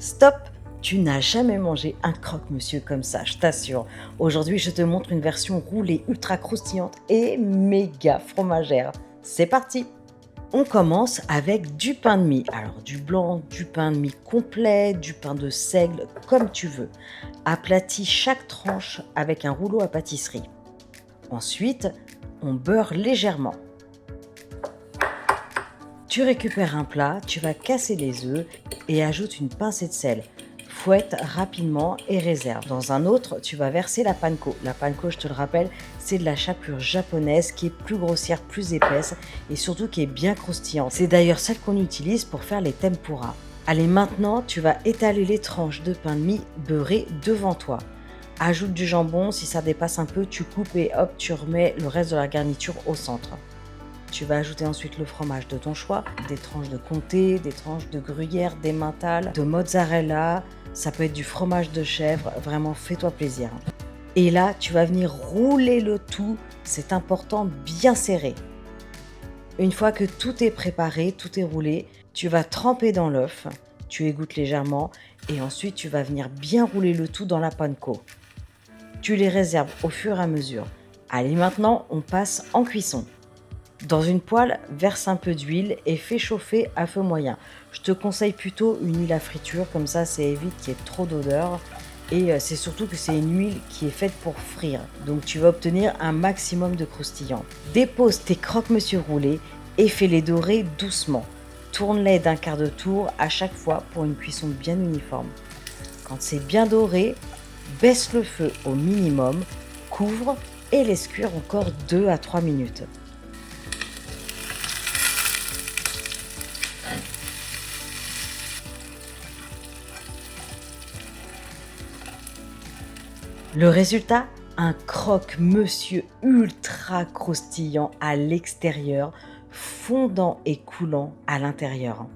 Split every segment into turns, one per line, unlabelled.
Stop! Tu n'as jamais mangé un croque-monsieur comme ça, je t'assure. Aujourd'hui, je te montre une version roulée ultra croustillante et méga fromagère. C'est parti! On commence avec du pain de mie. Alors du blanc, du pain de mie complet, du pain de seigle, comme tu veux. Aplatis chaque tranche avec un rouleau à pâtisserie. Ensuite, on beurre légèrement. Tu récupères un plat, tu vas casser les œufs et ajoute une pincée de sel. Fouette rapidement et réserve. Dans un autre, tu vas verser la panko. La panko, je te le rappelle, c'est de la chapelure japonaise qui est plus grossière, plus épaisse et surtout qui est bien croustillante. C'est d'ailleurs celle qu'on utilise pour faire les tempura. Allez, maintenant, tu vas étaler les tranches de pain de mie beurré devant toi. Ajoute du jambon, si ça dépasse un peu, tu coupes et hop, tu remets le reste de la garniture au centre. Tu vas ajouter ensuite le fromage de ton choix, des tranches de comté, des tranches de gruyère, d'emmental, de mozzarella, ça peut être du fromage de chèvre, vraiment fais-toi plaisir. Et là, tu vas venir rouler le tout, c'est important, bien serré. Une fois que tout est préparé, tout est roulé, tu vas tremper dans l'œuf, tu égouttes légèrement et ensuite tu vas venir bien rouler le tout dans la panko. Tu les réserves au fur et à mesure. Allez, maintenant, on passe en cuisson. Dans une poêle, verse un peu d'huile et fais chauffer à feu moyen. Je te conseille plutôt une huile à friture, comme ça évite qu'il y ait trop d'odeur. Et c'est surtout que c'est une huile qui est faite pour frire. Donc tu vas obtenir un maximum de croustillant. Dépose tes croque-monsieur roulés et fais-les dorer doucement. Tourne-les d'un quart de tour à chaque fois pour une cuisson bien uniforme. Quand c'est bien doré, baisse le feu au minimum, couvre et laisse cuire encore 2 à 3 minutes. Le résultat, un croque-monsieur ultra croustillant à l'extérieur, fondant et coulant à l'intérieur.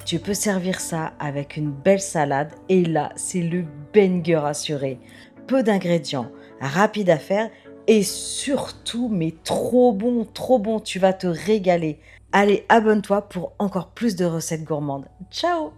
Tu peux servir ça avec une belle salade et là, c'est le banger assuré. Peu d'ingrédients, rapide à faire et surtout, mais trop bon, tu vas te régaler. Allez, abonne-toi pour encore plus de recettes gourmandes. Ciao!